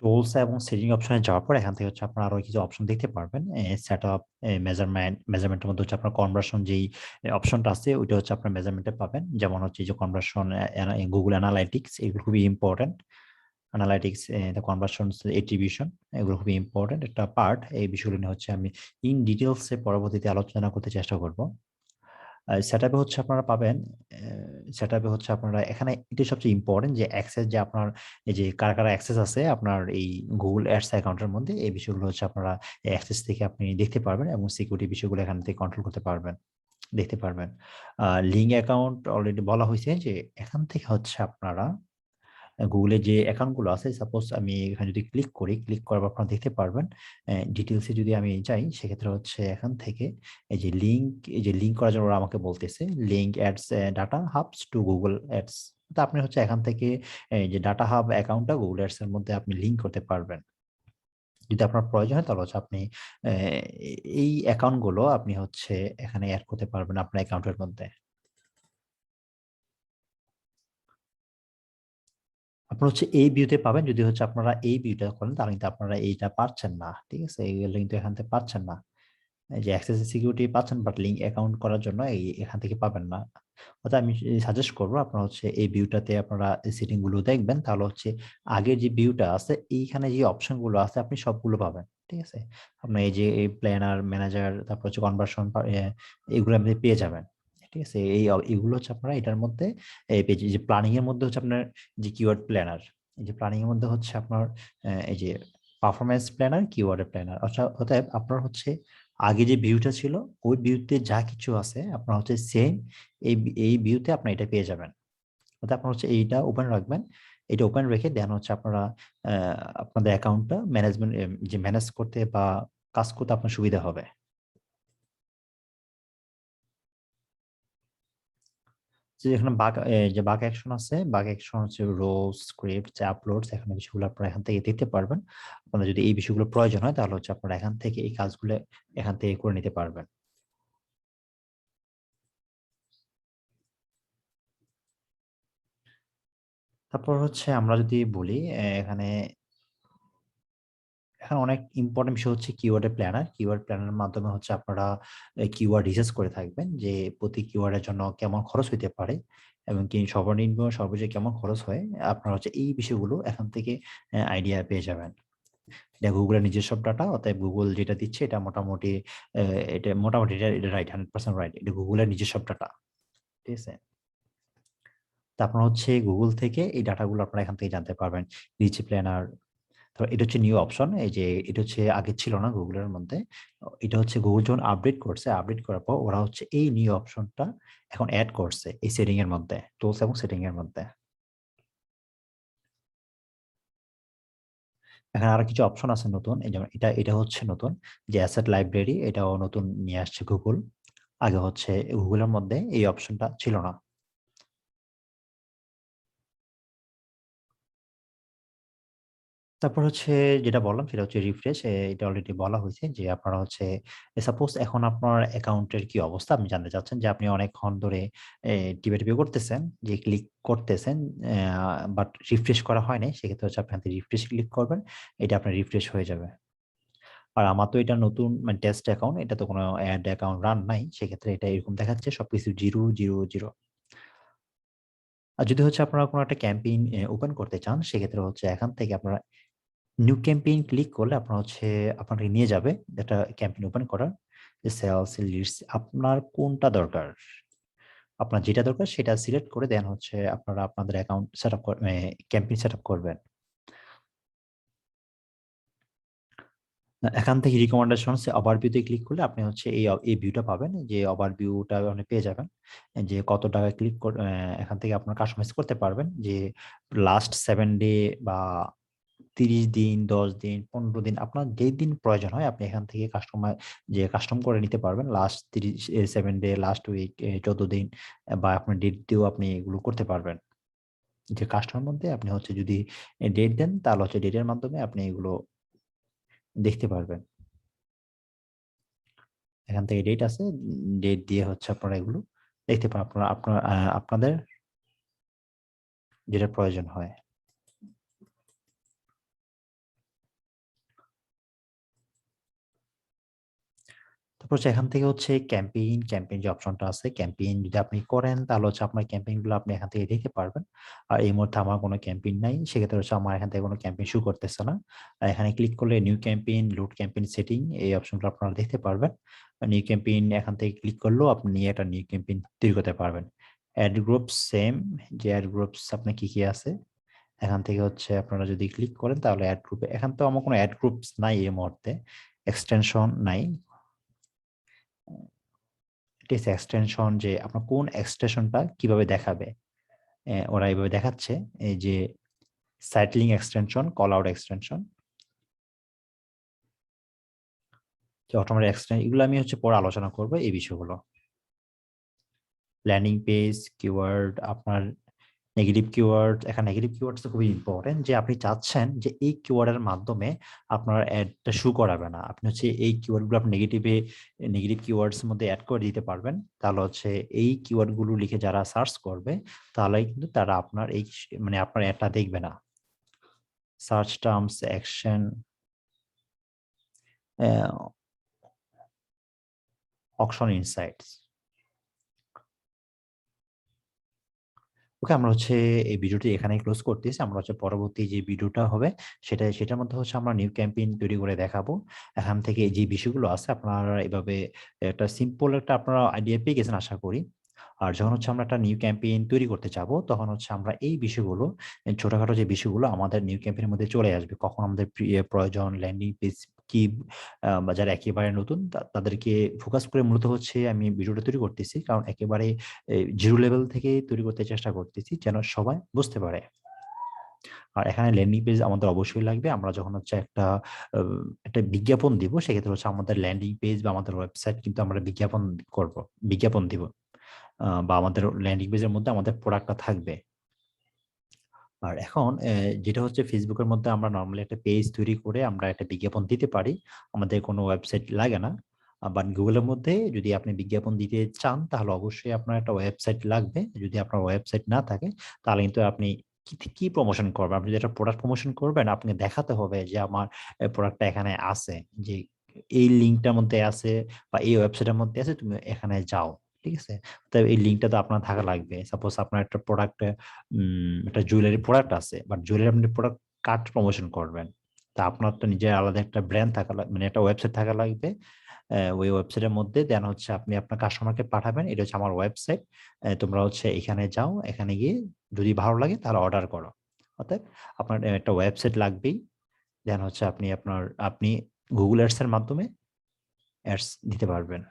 Tools এবং setting অপশনে যাওয়ার পর এখান থেকে হচ্ছে আপনারা আরো কিছু অপশন দেখতে পারবেন। সেটআপ, মেজারমেন্টের মধ্যে হচ্ছে আপনার কনভার্সন যেই অপশনটা আছে ওইটা হচ্ছে আপনার মেজারমেন্টে পাবেন। যেমন হচ্ছে এই যে কনভার্সন, গুগল অ্যানালাইটিক্স, এগুলো খুবই ইম্পর্টেন্ট। অ্যানালাইটিক্স, কনভার্সন, এট্রিবিউশন, এগুলো খুবই ইম্পর্টেন্ট একটা পার্ট। এই বিষয়গুলো নিয়ে হচ্ছে আমি ইন ডিটেলসে পরবর্তীতে আলোচনা করতে চেষ্টা করব। সেটআপে হচ্ছে আপনারা পাবেন, সেটআপে হচ্ছে আপনারা এখানে এটা সবচেয়ে ইম্পর্টেন্ট যে অ্যাক্সেস, যে আপনার এই যে কারা কারা অ্যাক্সেস আছে আপনার এই গুগল অ্যাডস অ্যাকাউন্টের মধ্যে, এই বিষয়গুলো হচ্ছে আপনারা অ্যাক্সেস থেকে আপনি দেখতে পারবেন এবং সিকিউরিটি বিষয়গুলো এখান থেকে কন্ট্রোল করতে পারবেন, দেখতে পারবেন। লিঙ্ক অ্যাকাউন্ট অলরেডি বলা হয়েছে যে এখান থেকে হচ্ছে আপনারা গুগলে যে অ্যাকাউন্টগুলো আছে, সাপোজ আমি এখানে যদি ক্লিক করি, ক্লিক করার পর আপনারা দেখতে পারবেন ডিটেলসে যদি আমি যাই সেক্ষেত্রে হচ্ছে এখান থেকে এই যে লিঙ্ক করার জন্য ওরা আমাকে বলতেছে link ads data hubs two Google ads. তো আপনি হচ্ছে এখান থেকে এই যে ডাটা হাব অ্যাকাউন্টটা গুগল অ্যাডস এর মধ্যে আপনি লিঙ্ক করতে পারবেন। যদি আপনার প্রয়োজন হয় তাহলে হচ্ছে আপনি আহ, এই অ্যাকাউন্টগুলো আপনি হচ্ছে এখানে অ্যাড করতে পারবেন আপনার অ্যাকাউন্টের মধ্যে। আপনার হচ্ছে এই ভিউতে পাবেন। যদি হচ্ছে আপনারা এই ভিউটা করেন তাহলে কিন্তু আপনারা এইটা পাচ্ছেন না, ঠিক আছে? এইগুলো কিন্তু এখান থেকে পাচ্ছেন না। এই যে অ্যাক্সেস সিকিউরিটি পাচ্ছেন বাট লিঙ্ক অ্যাকাউন্ট করার জন্য এখান থেকে পাবেন না। অর্থাৎ আমি সাজেস্ট করবো আপনারা হচ্ছে এই ভিউটাতে আপনারা সেটিং গুলো দেখবেন, তাহলে হচ্ছে আগের যে ভিউটা আছে এইখানে যে অপশন গুলো আছে আপনি সবগুলো পাবেন, ঠিক আছে? আপনার এই যে এই প্ল্যানার, ম্যানেজার, তারপর হচ্ছে কনভার্সন, এগুলো আপনি পেয়ে যাবেন, ঠিক আছে? এগুলো হচ্ছে আপনারা এটার মধ্যে এই পেজ, যে প্ল্যানিং এর মধ্যে হচ্ছে আপনার যে কিওয়ার্ড প্ল্যানার, এই যে প্ল্যানিং এর মধ্যে হচ্ছে আপনার এই যে পারফরমেন্স প্ল্যানার, কিওয়ার্ড প্ল্যানার। অতএব আপনার হচ্ছে আগে যে ভিউটা ছিল ওই ভিউতে যা কিছু আছে আপনার হচ্ছে সেম এই এই ভিউতে আপনার এটা পেয়ে যাবেন। অর্থাৎ আপনার হচ্ছে এইটা ওপেন রাখবেন, এটা ওপেন রেখে দেন হচ্ছে আপনারা আপনাদের অ্যাকাউন্টটা ম্যানেজমেন্ট, যে ম্যানেজ করতে বা কাজ করতে আপনার সুবিধা হবে। যে এখানে যে বাক অ্যাকশন আছে, বাক অ্যাকশন হচ্ছে রোলস, স্ক্রিপ্ট, আপলোডস, এখানে বিষয়গুলো আপনারা এখান থেকে দেখতে পারবেন। আপনাদের যদি এই বিষয়গুলো প্রয়োজন হয় তাহলে হচ্ছে আপনারা এখান থেকে এই কাজগুলো এখান থেকে করে নিতে পারবেন। তারপর হচ্ছে আমরা যদি বলি এখানে এখানে অনেক ইম্পর্টেন্ট বিষয় হচ্ছে কিওয়ার্ডের প্ল্যানার। কিওয়ার্ড প্ল্যানারের মাধ্যমে হচ্ছে আপনারা কিওয়ার্ড রিসার্চ করে থাকবেন যে প্রতি কিওয়ার্ডের জন্য কেমন খরচ হইতে পারে এবং কি সর্বনিম্ন সর্বোচ্চ কেমন খরচ হয়। আপনারা হচ্ছে এই বিষয়গুলো এখান থেকে আইডিয়া পেয়ে যাবেন। এটা গুগলের নিজস্ব ডাটা, অতএব গুগল যেটা দিচ্ছে এটা মোটামুটি এটা রাইট, 100% রাইট। এটা গুগলের নিজস্ব ডাটা, ঠিক আছে? তা আপনার হচ্ছে গুগল থেকে এই ডাটাগুলো আপনারা এখান থেকে জানতে পারবেন। রিচ প্ল্যানার, তো এটা হচ্ছে নিউ অপশন। এই যে এটা হচ্ছে আগে ছিল না গুগলের মধ্যে। এটা হচ্ছে গুগল যখন আপডেট করছে, আপডেট করার পর ওরা হচ্ছে এই নিউ অপশনটা এখন অ্যাড করছে এই সেটিং এর মধ্যে, টুলস এবং সেটিং এর মধ্যে। এখানে আরো কিছু অপশন আছে নতুন, এই যেমন এটা হচ্ছে নতুন যে অ্যাসেট লাইব্রেরি, এটাও নতুন নিয়ে আসছে গুগল। আগে হচ্ছে গুগলের মধ্যে এই অপশনটা ছিল না। তারপর হচ্ছে যেটা বললাম সেটা হচ্ছে রিফ্রেশ। এটা অলরেডি বলা হয়েছে যে আপনারা হচ্ছে সাপোজ এখন আপনার অ্যাকাউন্টের কি অবস্থা আপনি জানতে চাচ্ছেন, যে আপনি অনেকক্ষণ ধরে টিপে করতেছেন, যে ক্লিক করতেছেন বাট রিফ্রেশ করা হয় নাই, সেক্ষেত্রে হচ্ছে আপনি রিফ্রেশ ক্লিক করবেন, এটা আপনার রিফ্রেশ হয়ে যাবে। আর আমার তো এটা নতুন মানে টেস্ট অ্যাকাউন্ট, এটা তো কোনো অ্যাড অ্যাকাউন্ট রান নাই, সেক্ষেত্রে এটা এরকম দেখাচ্ছে সবকিছু 0 0 0। আর যদি হচ্ছে আপনারা কোনো একটা ক্যাম্পেইন ওপেন করতে চান সেক্ষেত্রে হচ্ছে এখান থেকে আপনারা নিউ ক্যাম্পেইন ক্লিক করলে আপনার হচ্ছে আপনাকে নিয়ে যাবে একটা ক্যাম্পেইন ওপেন করার, যে সেলস লিডস আপনার কোনটা দরকার, আপনার যেটা দরকার সেটা সিলেক্ট করে দেন হচ্ছে আপনারা আপনাদের অ্যাকাউন্ট সেটআপ ক্যাম্পেইন সেটআপ করবেন। এখান থেকে রিকমেন্ডেশন ওভারভিউতে ক্লিক করলে আপনি হচ্ছে এই ভিউটা পাবেন, যে ওভারভিউটা আপনি পেয়ে যাবেন, যে কত টাকা ক্লিক এখান থেকে আপনার কাস্টমাইজ করতে পারবেন, যে লাস্ট 7 ডে বা 30 দিন, 10 দিন, 15 দিন, আপনার যেই দিন প্রয়োজন হয় আপনি এখান থেকে কাস্টম করে নিতে পারবেন। লাস্ট 7 ডে, লাস্ট উইক, 14 দিন, বা আপনার ডেট দিয়েও আপনি এগুলো করতে পারবেন। যে কাস্টমের মধ্যে আপনি হচ্ছে যদি ডেট দেন তাহলে হচ্ছে ডেটের মাধ্যমে আপনি এগুলো দেখতে পারবেন। এখান থেকে ডেট আছে, ডেট দিয়ে হচ্ছে আপনারা এগুলো দেখতে পারেন আপনাদের যেটা প্রয়োজন হয়। তারপর এখান থেকে হচ্ছে ক্যাম্পেইন যে অপশনটা আছে, ক্যাম্পেইন যদি আপনি করেন তাহলে হচ্ছে আপনার ক্যাম্পেইনগুলো আপনি এখান থেকে দেখতে পারবেন। আর এই মুহূর্তে আমার কোনো ক্যাম্পেইন নাই। সেক্ষেত্রে হচ্ছে আমার এখান থেকে কোনো ক্যাম্পেইন শো করতেছে না। এখানে ক্লিক করলে new campaign, load campaign setting এই অপশনগুলো আপনারা দেখতে পারবেন। নিউ ক্যাম্পেইন এখান থেকে ক্লিক করলেও আপনি একটা নিউ ক্যাম্পেইন তৈরি করতে পারবেন। এড গ্রুপস সেম, যে এড গ্রুপস আপনার কি আছে? এখান থেকে হচ্ছে আপনারা যদি ক্লিক করেন তাহলে এড গ্রুপে, এখান তো আমার কোনো এড গ্রুপস নাই এই মুহূর্তে, এক্সটেনশন নাই। টেক্সট এক্সটেনশন যে আপনার কোন এক্সটেনশনটা কিভাবে দেখাবে, ওরা এইভাবে দেখাচ্ছে। এই যে সাইটলিং এক্সটেনশন, কল আউট এক্সটেনশন, যে অটোমেটিক এক্সটেনশন, এগুলো আমি হচ্ছে পরে আলোচনা করব এই বিষয়গুলো। ল্যান্ডিং পেজ, কিওয়ার্ড, আপনার নেগেটিভ কিওয়ার্ড। এখানে নেগেটিভ কিওয়ার্ডস খুবই ইম্পর্টেন্ট, যে আপনি চাচ্ছেন যে এই কিওয়ার্ডের মাধ্যমে আপনার অ্যাডটা শো করাবে না, আপনি হচ্ছে এই কিওয়ার্ডগুলো আপনি নেগেটিভ কিওয়ার্ডস এর মধ্যে অ্যাড করে দিতে পারবেন। তাহলে হচ্ছে এই কিওয়ার্ডগুলো লিখে যারা সার্চ করবে তাহলে কিন্তু তারা আপনার এই মানে আপনার অ্যাডটা দেখবে না। Search terms action, auction insights. Okay, আমরা হচ্ছে এই ভিডিওটি এখানেই ক্লোজ করতেছি। আমরা হচ্ছে পরবর্তী যে ভিডিওটা হবে সেটার মধ্যে হচ্ছে আমরা নিউ ক্যাম্পেইন তৈরি করে দেখাবো। এখান থেকে যে বিষয়গুলো আছে আপনারা এভাবে একটা সিম্পল একটা আপনারা আইডিয়া পেয়ে গেছেন আশা করি। আর যখন হচ্ছে আমরা একটা নিউ ক্যাম্পেইন তৈরি করতে যাব তখন হচ্ছে আমরা এই বিষয়গুলো, ছোটখাটো যে বিষয়গুলো আমাদের নিউ ক্যাম্পেইনের মধ্যে চলে আসবে। কখন আমাদের প্রয়োজন, ল্যান্ডিং পেজ কি, বা যারা একেবারে নতুন তাদেরকে ফোকাস করে মূলত হচ্ছে আমি ভিডিওটা তৈরি করতেছি। কারণ একেবারে জিরো লেভেল থেকে তৈরি করতে চেষ্টা করতেছি যেন সবাই বুঝতে পারে। আর এখানে ল্যান্ডিং পেজ আমাদের অবশ্যই লাগবে। আমরা যখন হচ্ছে আ একটা বিজ্ঞাপন দিব সেক্ষেত্রে হচ্ছে আমাদের ল্যান্ডিং পেজ বা আমাদের ওয়েবসাইট কিন্তু আমরা বিজ্ঞাপন দিব। বা আমাদের ল্যান্ডিং পেজের মধ্যে আমাদের প্রোডাক্টটা থাকবে। আর এখন যেটা হচ্ছে ফেসবুকের মধ্যে আমরা নরমালি একটা পেজ তৈরি করে আমরা একটা বিজ্ঞাপন দিতে পারি। আমাদের কোনো ওয়েবসাইট লাগে না। বাট গুগলের মধ্যে যদি আপনি বিজ্ঞাপন দিতে চান তাহলে অবশ্যই আপনার একটা ওয়েবসাইট লাগবে। যদি আপনার ওয়েবসাইট না থাকে তাহলে কিন্তু আপনি কি প্রমোশন করবেন? আপনি যদি একটা প্রোডাক্ট প্রমোশন করবেন, আপনাকে দেখাতে হবে যে আমার প্রোডাক্টটা এখানে আছে। যে এই লিঙ্কটার মধ্যে আছে বা এই ওয়েবসাইটের মধ্যে আছে, তুমি এখানে যাও। ঠিক আছে? তো এই লিঙ্কটা তো আপনার থাকা লাগবে। সাপোজ আপনার একটা প্রোডাক্ট, একটা জুয়েলারি প্রোডাক্ট আছে। বাট জুয়েলারি আপনি প্রোডাক্ট কার্ড প্রমোশন করবেন। তা আপনার তো নিজের আলাদা একটা ব্র্যান্ড থাকা মানে একটা ওয়েবসাইট থাকা লাগবে। ওই ওয়েবসাইটের মধ্যে দেন হচ্ছে আপনি আপনার কাস্টমারকে পাঠাবেন। এটা হচ্ছে আমার ওয়েবসাইট। তোমরা হচ্ছে এখানে যাও। এখানে গিয়ে যদি ভালো লাগে তাহলে অর্ডার করো। অতএব আপনার একটা ওয়েবসাইট লাগবেই। দেন হচ্ছে আপনি Google Ads এর মাধ্যমে অ্যাডস দিতে পারবেন।